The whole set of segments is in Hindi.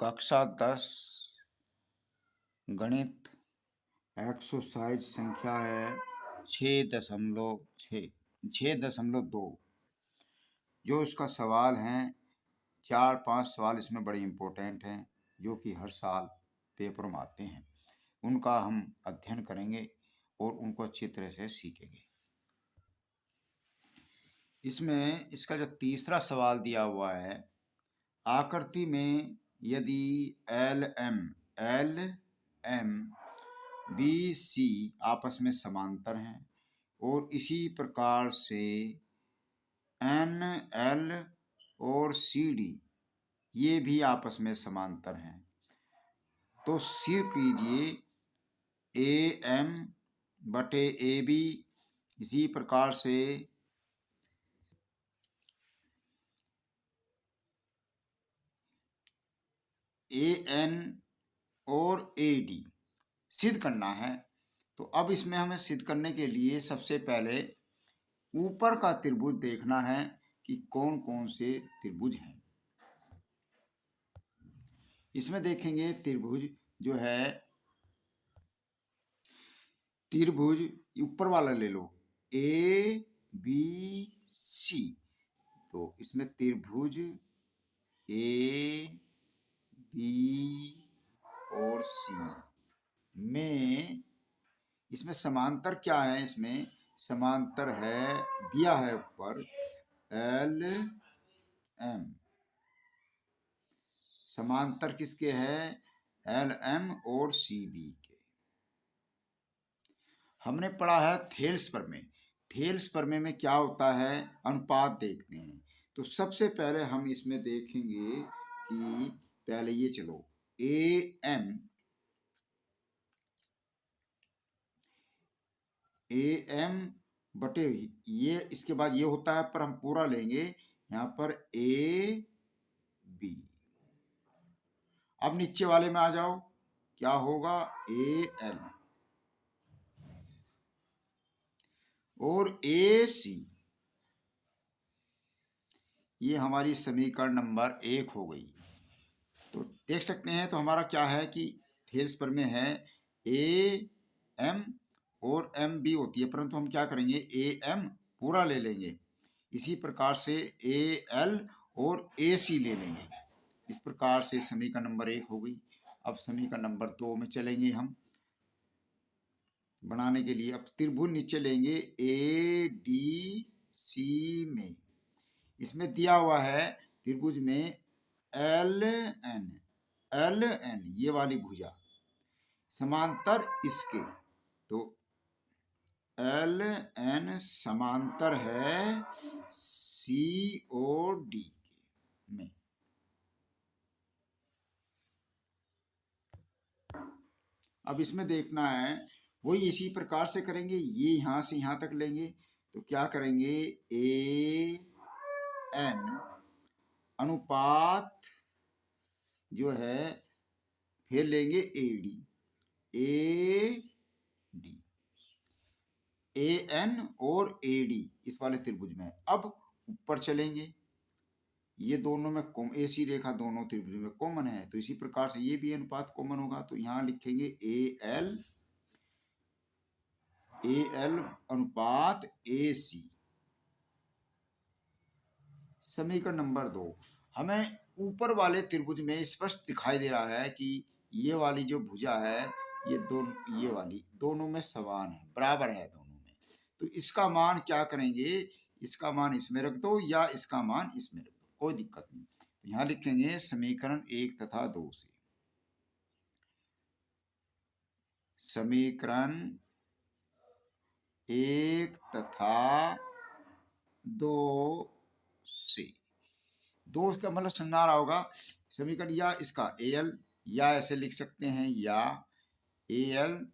कक्षा 10 गणित एक्सरसाइज संख्या है 6.2। जो इसका सवाल हैं 4-5 सवाल इसमें बड़े इम्पोर्टेंट हैं जो कि हर साल पेपर में आते हैं। उनका हम अध्ययन करेंगे और उनको अच्छी तरह से सीखेंगे। इसमें इसका जो तीसरा सवाल दिया हुआ है, आकृति में यदि एल एम बी सी आपस में समांतर हैं और इसी प्रकार से एन एल और सी डी ये भी आपस में समांतर हैं, तो सिद्ध कीजिए ए एम बटे ए बी इसी प्रकार से ए एन और ए डी सिद्ध करना है। तो अब इसमें हमें सिद्ध करने के लिए सबसे पहले ऊपर का त्रिभुज देखना है कि कौन कौन से त्रिभुज हैं। इसमें देखेंगे त्रिभुज जो है, त्रिभुज ऊपर वाला ले लो ए बी सी, तो इसमें त्रिभुज ए बी और सी में इसमें समांतर क्या है, इसमें समांतर है दिया है ऊपर एल एम। समांतर किसके है? एल एम और सी बी के। हमने पढ़ा है थेल्स प्रमेय। थेल्स प्रमेय में क्या होता है, अनुपात देखते हैं। तो सबसे पहले हम इसमें देखेंगे कि पहले ये चलो ए एम बटे ये, इसके बाद ये होता है पर हम पूरा लेंगे यहाँ पर ए बी। अब नीचे वाले में आ जाओ, क्या होगा ए एल और ए सी, ये हमारी समीकरण नंबर 1 हो गई। तो देख सकते हैं, तो हमारा क्या है कि थेल्स प्रमेय है ए एम और एम बी होती है, परंतु हम क्या करेंगे ए एम पूरा ले लेंगे। इसी प्रकार से ए एल और ए सी ले लेंगे। इस प्रकार से समीकरण नंबर 1 हो गई। अब समीकरण नंबर 2 में चलेंगे हम बनाने के लिए। अब त्रिभुज नीचे लेंगे ए डी सी में। इसमें दिया हुआ है त्रिभुज में एल एन ये वाली भुजा समांतर इसके, तो एल एन समांतर है सी और डी में। अब इसमें देखना है, वही इसी प्रकार से करेंगे, ये यहां से यहां तक लेंगे। तो क्या करेंगे ए एन अनुपात जो है, फिर लेंगे ए डी ए एन और ए डी इस वाले त्रिभुज में। अब ऊपर चलेंगे, ये दोनों में ए सी रेखा दोनों त्रिभुज में कॉमन है, तो इसी प्रकार से ये भी अनुपात कॉमन होगा। तो यहां लिखेंगे ए एल अनुपात ए सी। समीकरण नंबर 2, हमें ऊपर वाले त्रिभुज में स्पष्ट दिखाई दे रहा है कि ये वाली जो भुजा है ये दोनों, ये वाली दोनों में समान है, बराबर है दोनों में। तो इसका मान क्या करेंगे, इसका मान इसमें रख दो या इसका मान इसमें रख दो, कोई दिक्कत नहीं। तो यहां लिखेंगे समीकरण 1 तथा 2 से। समीकरण 1 तथा 2 से, 2 का मतलब समझा रहा होगा समीकरण, या इसका ए एल या ऐसे लिख सकते हैं, या ए एल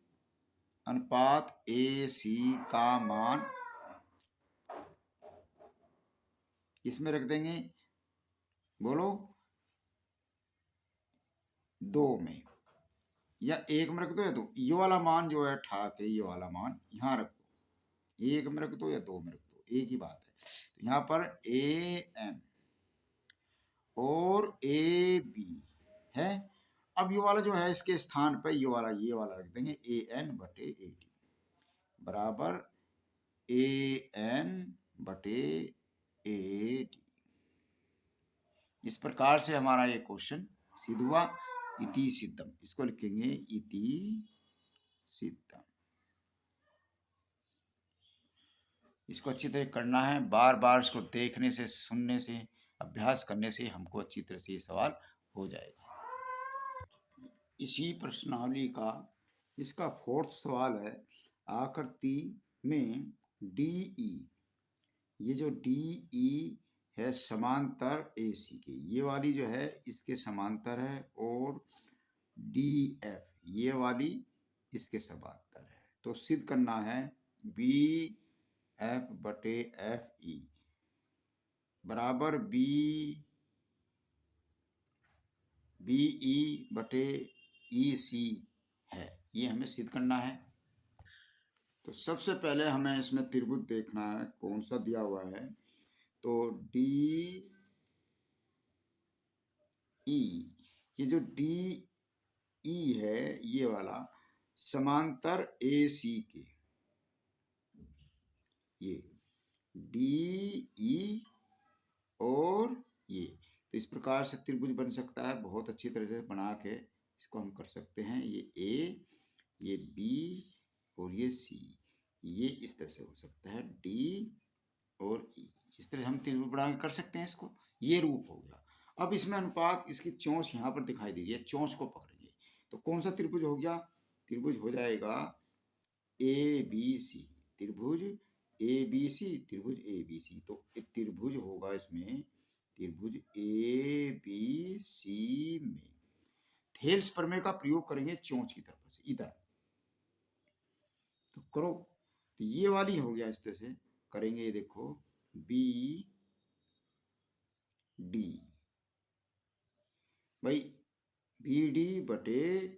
अनुपात ए सी का मान इसमें रख देंगे, बोलो 2 में, या 1 में रख दो या 2। ये वाला मान जो है ठाक है, ये वाला मान यहाँ रख दो, 1 में रख दो या 2 में रख दो, एक ही बात है। तो यहाँ पर ए एम और ए बी है। अब ये वाला जो है इसके स्थान पर ये वाला रख देंगे AN/AD बराबर AN/AD। इस प्रकार से हमारा ये क्वेश्चन सिद्ध हुआ। इति सिद्धम, इसको लिखेंगे इति सिद्धम। इसको अच्छी तरह करना है, बार बार इसको देखने से, सुनने से, अभ्यास करने से हमको अच्छी तरह से ये सवाल हो जाएगा। इसी प्रश्नावली का इसका 4th सवाल है, आकृति में DE, ये जो DE है समांतर AC के, ये वाली जो है इसके समांतर है, और DF ये वाली इसके समांतर है। तो सिद्ध करना है BF/FE बराबर BE/EC है, ये हमें सिद्ध करना है। तो सबसे पहले हमें इसमें त्रिभुज देखना है कौन सा दिया हुआ है। तो DE, ये जो DE है ये वाला समांतर AC के, ये DE और ये, तो इस प्रकार से त्रिभुज बन सकता है। बहुत अच्छी तरह से बना के इसको हम कर सकते हैं। ये A, ये B और ये C, ये इस तरह से हो सकता है D और E। इस तरह हम त्रिभुज बना के कर सकते हैं इसको। ये रूप हो गया। अब इसमें अनुपात, इसकी चोंच यहाँ पर दिखाई दे रही है, चोंच को पकड़ेंगे तो कौन सा त्रिभुज हो गया? त्रिभुज हो जाएगा ABC, त्रिभुज ABC, त्रिभुज ABC। तो एक त्रिभुज होगा इसमें, त्रिभुज ABC में थेल्स प्रमेय का प्रयोग करेंगे चोंच की तरफ से इधर। तो करो, तो ये वाली हो गया, इस तरह से करेंगे। ये देखो BD भाई, BD/DA,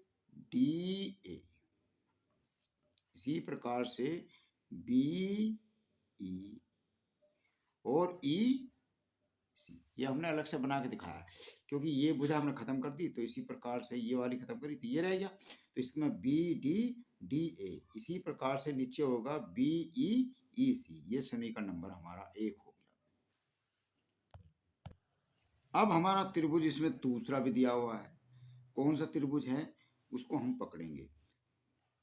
इसी प्रकार से BE और EC, ये हमने अलग से बना के दिखाया क्योंकि ये भुजा हमने खत्म कर दी। तो इसी प्रकार से ये वाली खत्म करी तो ये रह गया। तो इसमें BD/DA, इसी प्रकार से नीचे होगा BE/EC। ये समीकरण नंबर हमारा 1 हो गया। अब हमारा त्रिभुज इसमें दूसरा भी दिया हुआ है, कौन सा त्रिभुज है उसको हम पकड़ेंगे।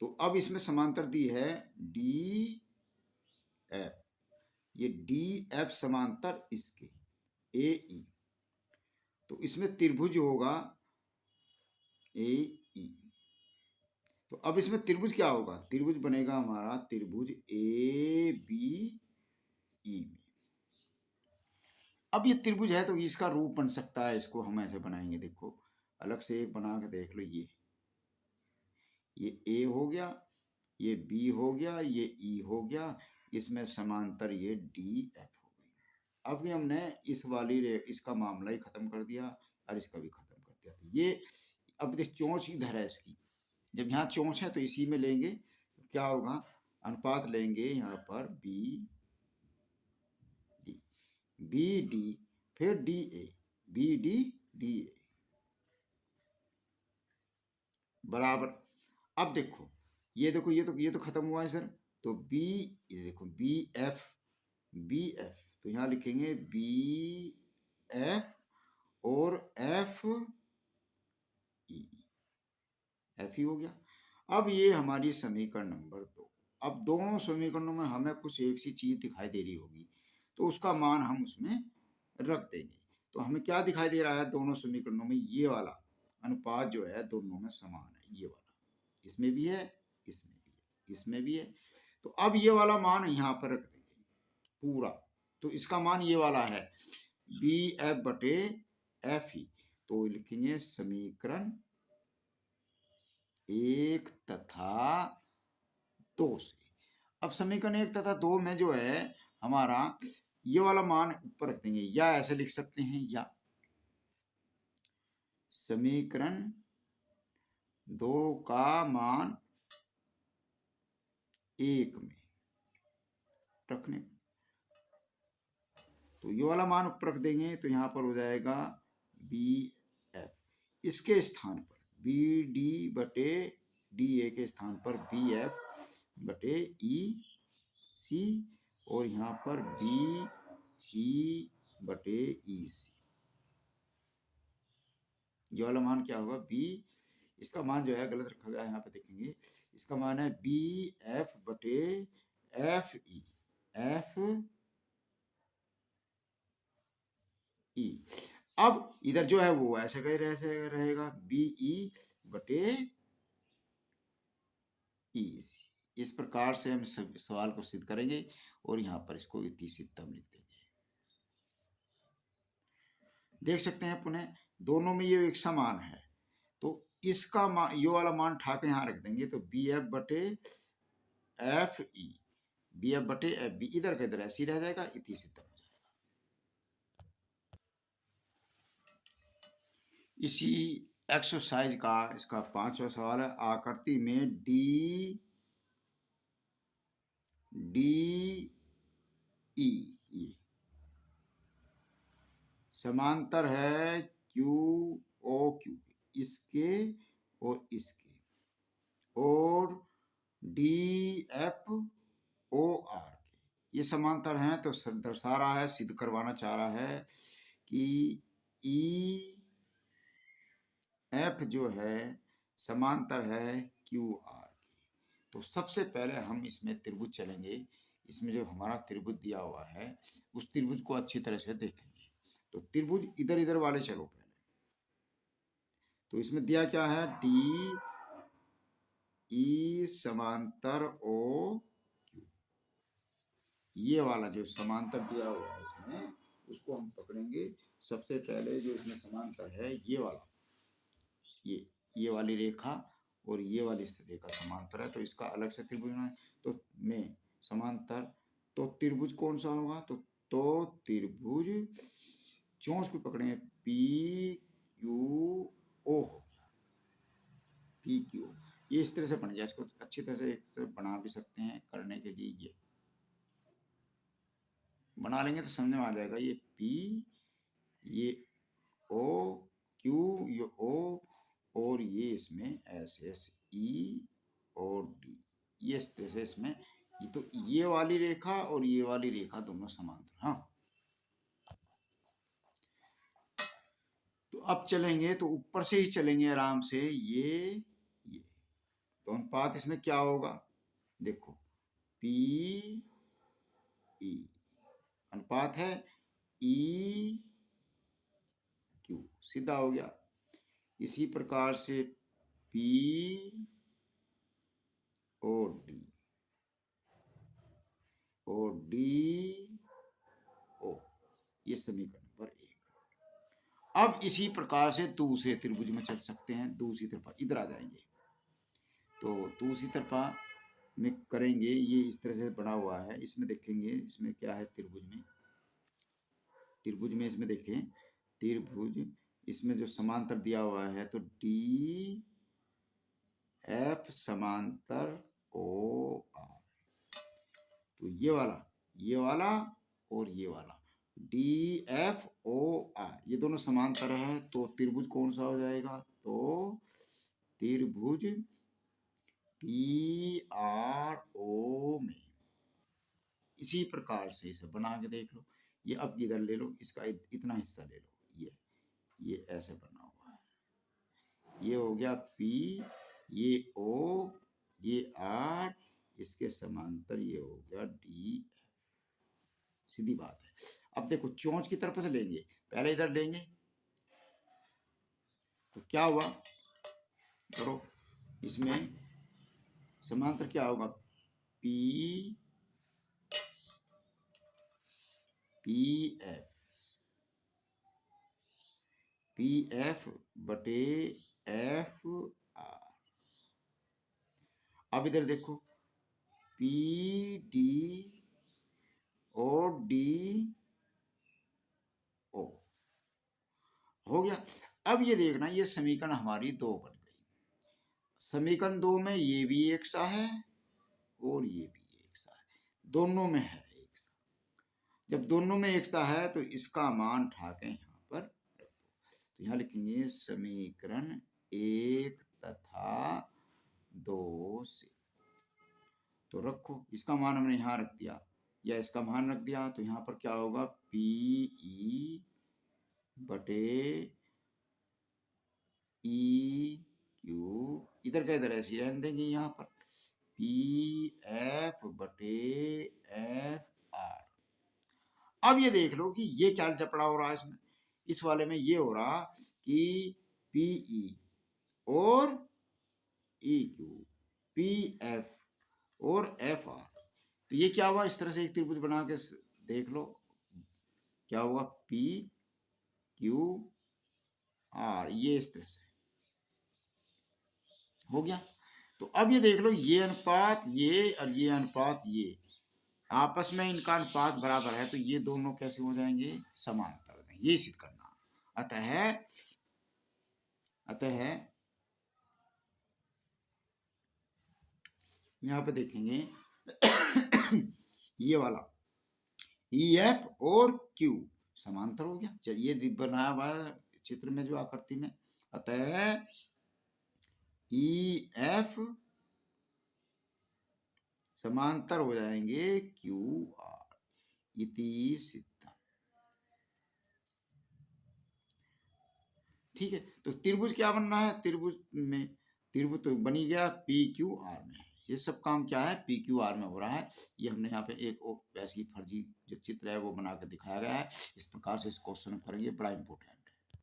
तो अब इसमें समांतर दी है DF, ये DF समांतर इसके AE। तो इसमें त्रिभुज होगा AE। तो अब इसमें त्रिभुज क्या होगा? त्रिभुज बनेगा हमारा त्रिभुज ABE में। अब ये त्रिभुज है तो इसका रूप बन सकता है, इसको हम ऐसे बनाएंगे। देखो अलग से एक बना के देख लो। ये A हो गया, ये B हो गया, ये E हो गया, इसमें समांतर ये DF हो गई। अब ये हमने इस वाली इसका मामला ही खत्म कर दिया और इसका भी खत्म कर दिया। तो ये अब देख चोंच इधर है इसकी, जब यहाँ चोंच है तो इसी में लेंगे तो क्या होगा? अनुपात लेंगे यहाँ पर BD फिर DA, BD/DA बराबर। अब देखो ये देखो, ये तो खत्म हुआ है सर। तो ये देखो BF, तो यहाँ लिखेंगे BF और FE हो गया। अब ये हमारी समीकरण नंबर 2। अब दोनों समीकरणों में हमें कुछ एक सी चीज दिखाई दे रही होगी तो उसका मान हम उसमें रख देंगे। तो हमें क्या दिखाई दे रहा है दोनों समीकरणों में? ये वाला अनुपात जो है दोनों में समान है। ये वाला इसमें भी है, इसमें भी है, इसमें भी है। तो अब ये वाला मान यहाँ पर रख देंगे पूरा। तो इसका मान ये वाला है BF/FE। तो लिखेंगे समीकरण 1 तथा 2 से। अब समीकरण 1 तथा 2 में जो है हमारा ये वाला मान ऊपर रख देंगे, या ऐसे लिख सकते हैं, या समीकरण 2 का मान 1 में रखने, तो ये वाला मान ऊपर रख देंगे तो यहाँ पर हो जाएगा BF। इसके स्थान पर बी डी बटे डी ए के स्थान पर बी एफ बटे ई सी और यहाँ पर बी ई बटे ई सी, ये वाला मान क्या होगा? बी, इसका मान जो है गलत रखा गया है, यहाँ पे देखेंगे, इसका मान है बी एफ बटे एफ ई, एफ ई। अब इधर जो है वो ऐसे रहेगा बी ई बटे ई सी। इस प्रकार से हम सवाल को सिद्ध करेंगे और यहाँ पर इसको इति सिद्धम लिख देंगे। देख सकते हैं पुनः दोनों में ये एक समान है, तो इसका मान, ये वाला मान उठा के यहाँ रख देंगे, तो बी एफ बटे एफ ई, बी एफ बटे एफ बी, इधर का इधर ऐसे ही रह जाएगा, इति सिद्धम हो जाएगा। इसी एक्सरसाइज का इसका 5वां सवाल है, आकृति में डी ई ये समांतर है क्यू ओ क्यू, इसके और इसके, और डी एफ ओ आर के ये समांतर हैं, तो दर्शा रहा है, सिद्ध करवाना चाह रहा है कि ई एफ जो है समांतर है क्यू आर के। तो सबसे पहले हम इसमें त्रिभुज चलेंगे, इसमें जो हमारा त्रिभुज दिया हुआ है उस त्रिभुज को अच्छी तरह से देखेंगे। तो त्रिभुज इधर इधर वाले चलो पहले, तो इसमें दिया क्या है? डी ई समांतर ओ क्यू, ये वाला जो समांतर दिया हुआ है इसमें, उसको हम पकड़ेंगे। सबसे पहले जो इसमें समांतर है ये वाला, ये वाली रेखा और ये वाली रेखा समांतर है, तो इसका अलग से त्रिभुज बनाए, तो में समांतर, तो त्रिभुज कौन सा होगा? तो त्रिभुज चौंस को पकड़ेंगे, पी क्यू ओ हो गया, पी क्यू, ये इस तरह से बन गया। इसको अच्छी तरह से एक तरह बना भी सकते हैं, करने के लिए ये बना लेंगे तो समझ में आ जाएगा। ये पी, ये ओ, क्यू, ये ओ, और ये इसमें एस एस ई और डी, ये इस तरह से इसमें, ये तो ये वाली रेखा और ये वाली रेखा दोनों समांतर। हाँ, तो अब चलेंगे तो ऊपर से ही चलेंगे आराम से। ये तो अनुपात इसमें क्या होगा? देखो पी ई अनुपात है ई क्यू, सीधा हो गया। इसी प्रकार से पी और डी ओ, ये समीकरण नंबर 1। अब इसी प्रकार से दूसरे त्रिभुज में चल सकते हैं। दूसरी तरफा इधर आ जाएंगे, तो दूसरी तरफा में करेंगे, ये इस तरह से बना हुआ है। इसमें देखेंगे इसमें क्या है, त्रिभुज में इसमें देखें, त्रिभुज इसमें जो समांतर दिया हुआ है, तो डी एफ समांतर ओ आर, तो ये वाला और ये वाला डी एफ ओ आर, ये दोनों समांतर है, तो त्रिभुज कौन सा हो जाएगा? तो त्रिभुज पी आर ओ में इसी प्रकार से इसे बना के देख लो। ये अब इधर ले लो, इसका इतना हिस्सा ले लो, ये ऐसे बना हुआ है। ये हो गया पी, ये ओ, ये आर, इसके समांतर ये हो गया डी। सीधी बात है। अब देखो चोंच की तरफ से लेंगे, पहले इधर लेंगे, तो क्या हुआ? करो, इसमें समांतर क्या होगा? पी एफ बटे एफ आर। अब इधर देखो पी डी और डी ओ हो गया। अब ये देखना, ये समीकरण हमारी 2 बन गई। समीकरण 2 में ये भी एक सा है और ये भी एक सा है, दोनों में है एक सा। जब दोनों में एक सा है तो इसका मान उठा के यहाँ पर रख दो। तो यहाँ लिखेंगे समीकरण 1 तथा 2 से। तो रखो, इसका मान हमने यहाँ रख दिया या इसका मान रख दिया, तो यहाँ पर क्या होगा, पी ई बटे ई क्यू, इधर का इधर ऐसे ही रहने देंगे, यहाँ पर पी एफ बटे एफ आर। अब ये देख लो कि ये क्या चपड़ा हो रहा है इसमें, इस वाले में ये हो रहा कि पी ई और ई क्यू, पी एफ और एफ आर। तो ये क्या हुआ, इस तरह से एक त्रिभुज बना के देख लो क्या होगा, पी क्यू आर, ये इस तरह से हो गया। तो अब ये देख लो, ये अनुपात ये और ये अनुपात ये, आपस में इनका अनुपात बराबर है, तो ये दोनों कैसे हो जाएंगे, समांतर हो जाएंगे, ये सिद्ध करना। अतः यहां पे देखेंगे ये वाला ई एफ और क्यू समांतर हो गया। चलिए ये बनाया हुआ है चित्र में जो आकृति में, अतः ई एफ समांतर हो जाएंगे क्यू आर, इति सिद्धम। ठीक है, तो त्रिभुज क्या बन रहा है, त्रिभुज तो बनी गया पी क्यू आर में। ये सब काम क्या है, पी क्यू आर में हो रहा है। ये हमने यहाँ पे एक वैसी फर्जी जो चित्र है वो बना के दिखाया गया है। इस प्रकार से इस क्वेश्चन करेंगे, बड़ा इंपॉर्टेंट है।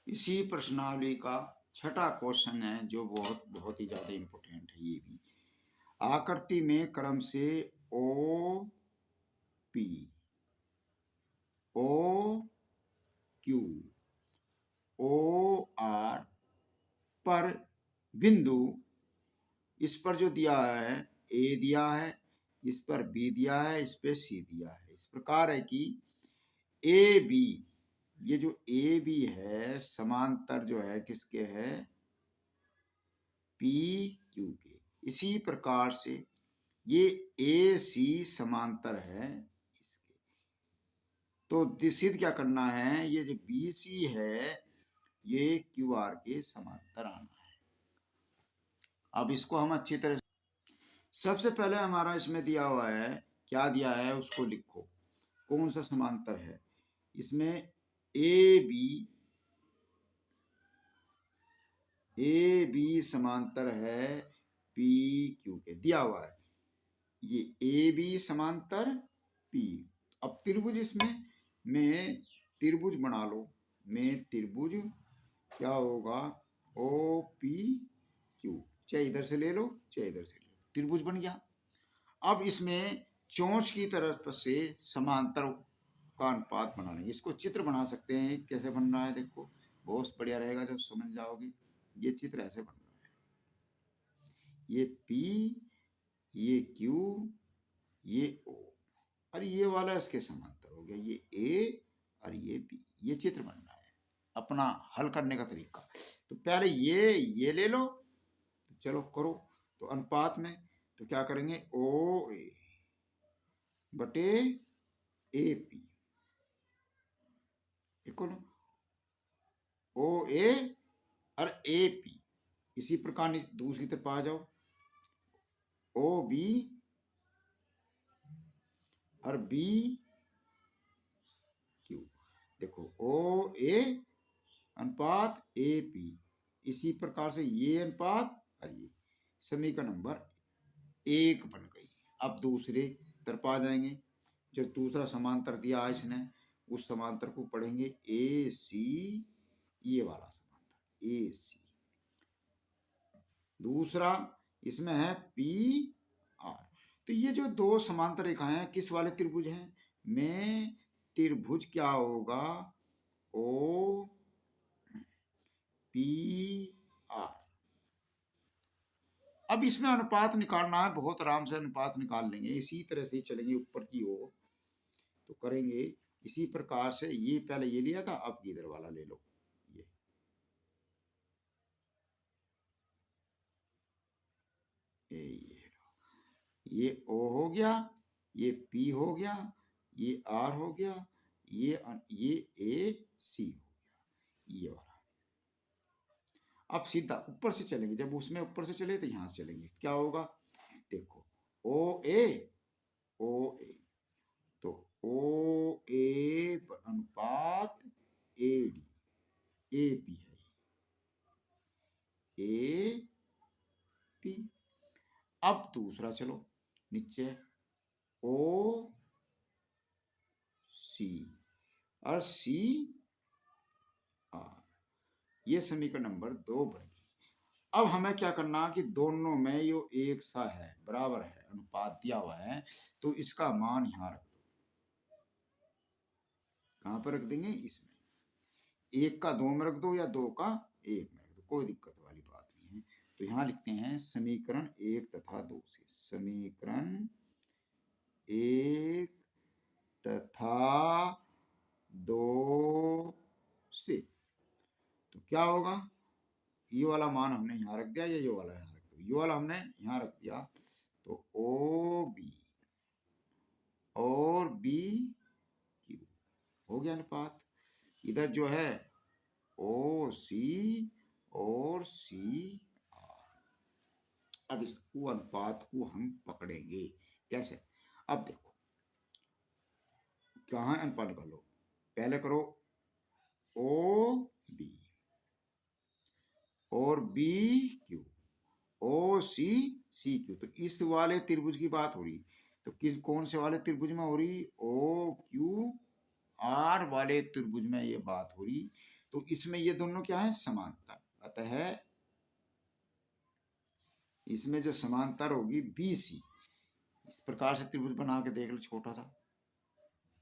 इसी प्रश्नावली का छठा क्वेश्चन है जो बहुत ही ज्यादा इंपॉर्टेंट है। ये भी आकृति में क्रम से O P, O Q, O R पर बिंदु, इस पर जो दिया है ए दिया है, इस पर बी दिया है, इस पे सी दिया है। इस प्रकार है कि ए बी, ये जो ए बी है समांतर जो है किसके है, पी क्यू के। इसी प्रकार से ये ए सी समांतर है इसके। तो सिद्ध क्या करना है, ये जो बी सी है ये क्यू आर के समांतर आना है। अब इसको हम अच्छी तरह, सबसे पहले हमारा इसमें दिया हुआ है, क्या दिया है उसको लिखो, कौन सा समांतर है इसमें, ए बी समांतर है पी क्यू के, दिया हुआ है ये ए बी समांतर पी। अब त्रिभुज इसमें में त्रिभुज बना लो, में त्रिभुज क्या होगा, ओ पी क्यू, चाहे इधर से ले लो चाहे इधर से ले लो, त्रिभुज बन गया। अब इसमें चोंच की तरफ से समांतर का अनुपात बना लेंगे। इसको चित्र बना सकते हैं, कैसे बन रहा है देखो, बहुत बढ़िया रहेगा जब समझ जाओगे। ये चित्र ऐसे बन रहा है, ये P, ये Q, ये O, और ये वाला इसके समांतर हो गया, ये A और ये B। ये चित्र बन रहा है अपना हल करने का तरीका। तो पहले ये ले लो, तो चलो करो। तो अनुपात में तो क्या करेंगे, ओ ए बटे ए पी इक्वल ओ ए और ए पी। इसी प्रकार दूसरी तरफ आ जाओ, ओ बी और बी क्यू। देखो ओ ए अनुपात ए पी, इसी प्रकार से ये अनुपात और ये, समीकरण नंबर 1 बन गई। अब दूसरे तरफ आ जाएंगे, जो दूसरा समांतर दिया इसने उस समांतर को पढ़ेंगे ए सी, ये वाला समांतर ए सी। दूसरा इसमें है पी आर। तो ये जो दो समांतर रेखाएं हैं किस वाले त्रिभुज हैं, में त्रिभुज क्या होगा, ओ पी आर। अब इसमें अनुपात निकालना है, बहुत आराम से अनुपात निकाल लेंगे, इसी तरह से चलेंगे ऊपर की ओर। तो करेंगे इसी प्रकार से, ये पहले ये लिया था, अब इधर वाला ले लो, ये O हो गया, ये P हो गया, ये R हो गया, ये A C हो गया। ये वाला। अब सीधा ऊपर से चलेंगे, जब उसमें ऊपर से चले तो यहां से चलेंगे, क्या होगा देखो, ओ ए, ओ ए, तो ओ ए अनुपात ए डी, ए पी है, ए पी। अब दूसरा चलो नीचे, ओ सी और सी आर, ये समीकरण नंबर 2 बन गई। अब हमें क्या करना कि दोनों में यो एक सा है, बराबर है, अनुपात दिया हुआ है, तो इसका मान यहां रख दो। कहां पर रख देंगे, इसमें। एक का 2 में रख दो या 2 का 1 में रख दो, कोई दिक्कत वाली बात नहीं है। तो यहां लिखते हैं समीकरण 1 तथा 2 से, समीकरण 1 तथा 2 से। तो क्या होगा, ये वाला मान हमने यहां रख दिया, या ये वाला यहां रख दो, ये वाला हमने यहां रख दिया, तो ओ बी और बी क्यू हो गया अनुपात। इधर जो है ओ सी और सी आर। अब इसको अनुपात को हम पकड़ेंगे कैसे, अब देखो कहाँ अनुपात निकालो, पहले करो ओ बी और B Q, O C C Q. तो इस वाले त्रिभुज की बात हो रही, तो किस कौन से वाले त्रिभुज में हो रही, ओ क्यू आर वाले त्रिभुज में ये बात हो रही। तो इसमें ये दोनों क्या है, समांतर, अतः इसमें जो समांतर होगी बी सी, इस प्रकार से त्रिभुज बना के देख लो, छोटा था,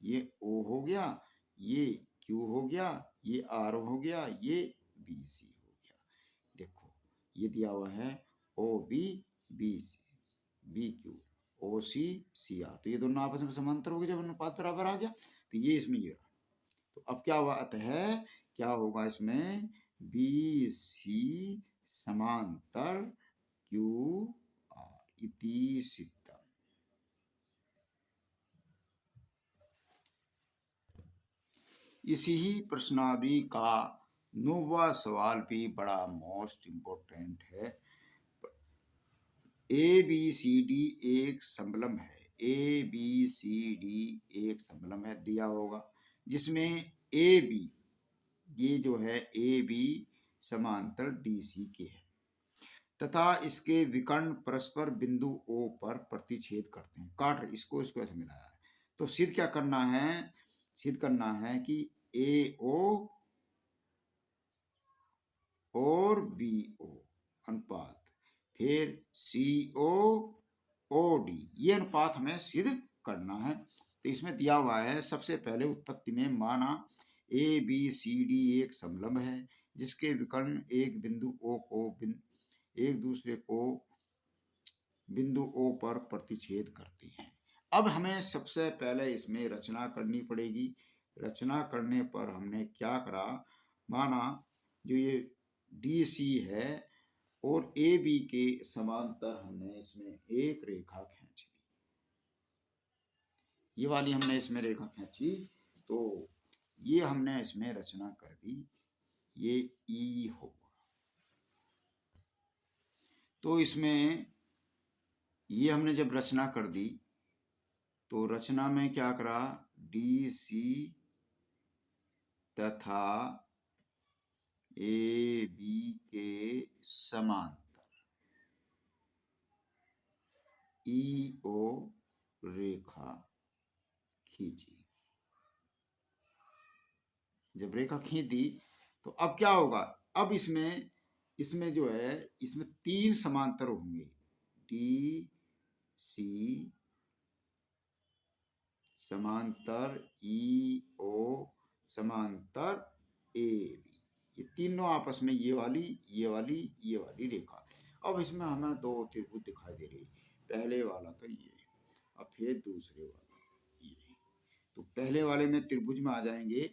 ये ओ हो गया, ये क्यू हो गया, ये आर हो गया, ये बी सी हो गया। देखो ये दिया हुआ है O B B C B Q, O C C R, तो ये दोनों आपस में समांतर हो गए जब अनुपात बराबर आ गया, तो ये इसमें ये रहा। तो अब क्या हुआ, अतः क्या होगा इसमें, बी सी समांतर क्यू आर इति सिद्धम। इसी ही प्रश्नावली का 9वां सवाल भी बड़ा मोस्ट इम्पोर्टेंट है। ए बी सी डी एक समलंब है, ए बी सी डी एक समलंब है दिया होगा, जिसमें ए बी, ये जो है ए बी समांतर डी सी के है, तथा इसके विकर्ण परस्पर बिंदु ओ पर प्रतिच्छेद करते हैं, काट रहे, इसको इसको ऐसे मिलाया है। तो सिद्ध क्या करना है, सिद्ध करना है कि ए ओ और बी ओ अनुपात, फिर सी ओ ओ डी, ये अनुपात हमें सिद्ध करना है। तो इसमें दिया हुआ है, सबसे पहले उत्पत्ति में माना ए बी सी डी एक समलंब है, जिसके विकर्ण एक बिंदु ओ को एक दूसरे को बिंदु ओ पर प्रतिच्छेद करते हैं। अब हमें सबसे पहले इसमें रचना करनी पड़ेगी। रचना करने पर हमने क्या करा, माना जो ये डी सी है और ए बी के समांतर हमने इसमें एक रेखा खींची, ये वाली हमने इसमें रेखा खींची, तो ये हमने इसमें रचना कर दी, ये ई होगा। तो इसमें ये हमने जब रचना कर दी, तो रचना में क्या करा, डी सी तथा ए बी के समांतर ई ओ रेखा खींची। जब रेखा खींच दी, तो अब क्या होगा, अब इसमें जो है, इसमें 3 समांतर होंगे, डी सी समांतर ई ओ समांतर ए बी, ये तीनों आपस में ये वाली ये वाली ये वाली रेखा। अब इसमें हमें 2 त्रिभुज दिखाई दे रही, पहले वाला तो ये, अब फिर दूसरे वाला ये। तो पहले वाले में त्रिभुज में आ जाएंगे,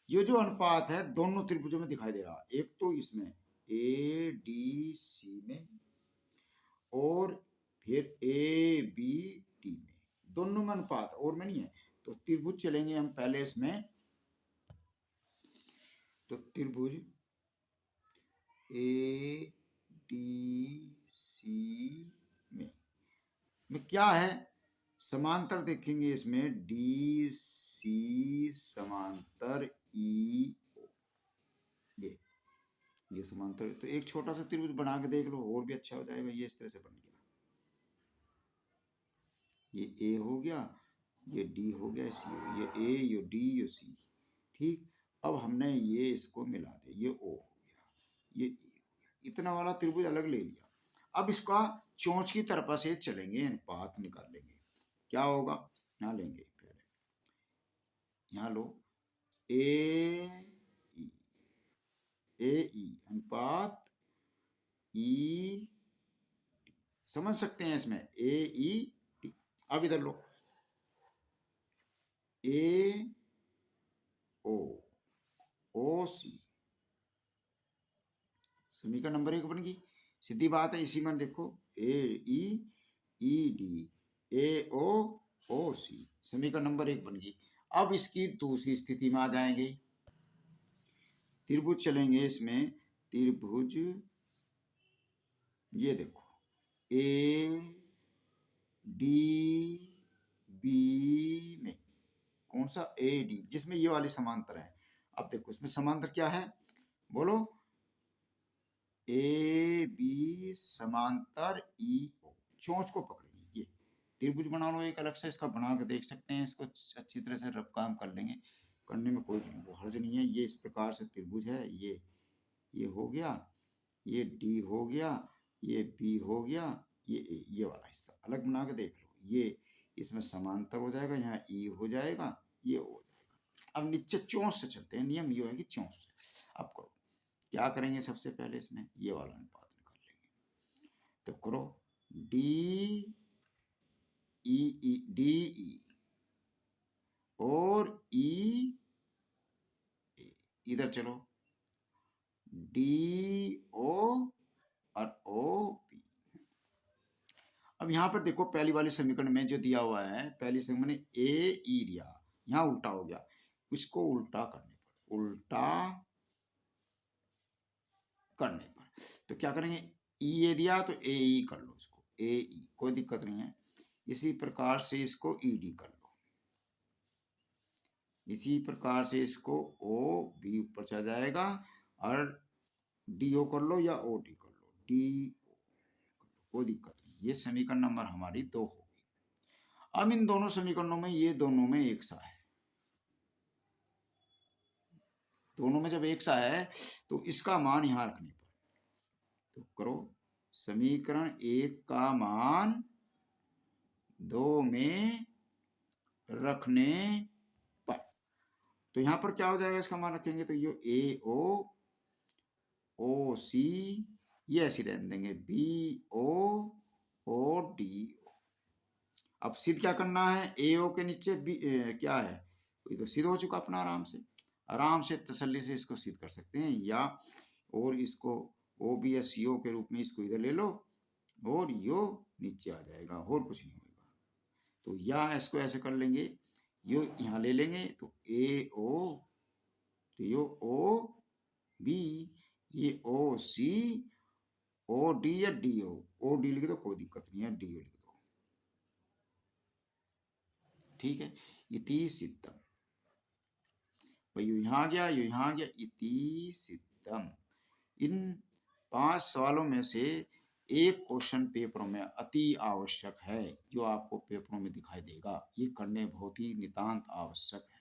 ये जो अनुपात है दोनों त्रिभुजों में दिखाई दे रहा, एक तो इसमें ए डी सी में और फिर ए बी डी में, दोनों में अनुपात और में नहीं है। तो त्रिभुज चलेंगे हम पहले इसमें तो त्रिभुज ए डी सी में क्या है, समांतर देखेंगे इसमें डी सी समांतर ई ओ, ये समांतर। तो एक छोटा सा त्रिभुज बना के देख लो, और भी अच्छा हो जाएगा। ये इस तरह से बन गया, ये ए हो गया, ये डी हो गया, सी हो गया, ये ए, ये डी, ये सी। ठीक, अब हमने ये इसको मिला दिया, ये ओ हो गया, ये ई हो गया, इतना वाला त्रिभुज अलग ले लिया। अब इसका चोंच की तरफ से चलेंगे, अनुपात निकाल लेंगे। क्या होगा, यहाँ लेंगे पहले, यहाँ लो ए ई अनुपात ई, समझ सकते हैं इसमें, ए ई टी। अब इधर लो ए ओ ओ सी, समीकरण नंबर 1 बन गई। सीधी बात है, इसी में देखो ए ई डी ए ओ सी, समीकरण नंबर 1 बन गई। अब इसकी दूसरी स्थिति में आ जाएंगे, त्रिभुज चलेंगे इसमें, त्रिभुज ये देखो ए डी बी में, कौन सा, ए डी, जिसमें ये वाली समांतर है। अब देखो इसमें समांतर क्या है, बोलो, ए बी समांतर ई ओ, चोंच को पकड़ेंगे, ये त्रिभुज बना लो एक अलग से, इसका बना के देख सकते हैं, इसको अच्छी तरह से रब काम कर लेंगे, करने में कोई हर्ज नहीं है। ये इस प्रकार से त्रिभुज है, ये हो गया, ये डी हो गया, ये बी हो गया, ये ए, ये वाला हिस्सा अलग बना के देख लो, ये इसमें समांतर हो जाएगा, यहाँ ई हो जाएगा, ये हो जाएगा। अब नीचे चोंच से चलते हैं, नियम ये है कि चोंच से। अब करो, क्या करेंगे, सबसे पहले इसमें ये वाला अनुपात निकाल लेंगे। तो करो डी ई और ई इधर चलो, डी ओ और ओ पी। अब यहां पर देखो, पहली वाली समीकरण में जो दिया हुआ है, पहली समीकरण में ए ई दिया, यहां उल्टा हो गया, इसको उल्टा करने पर तो क्या करेंगे, ई ए दिया तो ए ई कर लो, इसको ए ई, कोई दिक्कत नहीं है। इसी प्रकार से इसको ई डी कर लो, इसी प्रकार से इसको ओ बी ऊपर चला जाएगा, और डी ओ कर लो या ओ डी कर लो, डी कोई दिक्कत नहीं। ये समीकरण नंबर हमारी 2 होगी। अब इन दोनों समीकरणों में, ये दोनों में एक सा है, दोनों में जब एक सा है तो इसका मान यहां रखने पर, तो करो समीकरण 1 का मान 2 में रखने पर, तो यहां पर क्या हो जाएगा, इसका मान रखेंगे तो ये ए ओ सी, ये ऐसे रहने देंगे, बी ओ डी ओ। अब सिद्ध क्या करना है, ए ओ के नीचे बी क्या है, ये तो सिद्ध हो चुका अपना, आराम से तसल्ली से इसको सिद्ध कर सकते हैं। या और इसको ओ बी एस सी ओ के रूप में इसको इधर ले लो, और यो नीचे आ जाएगा, और कुछ नहीं होगा। तो या इसको ऐसे कर लेंगे, यो यहाँ ले लेंगे, तो ए ओ, तो यो ओ बी, ये ओ सी, ओ डी या डी ओ डी लिख दो, कोई दिक्कत नहीं है, डी ओ लिख दो, ठीक है। इति सिद्धम, भाई यो यहाँ गया, यो यहाँ गया, इति सिद्धम। इन 5 सवालों में से एक क्वेश्चन पेपरों में अति आवश्यक है, जो आपको पेपरों में दिखाई देगा, ये करने बहुत ही नितांत आवश्यक है।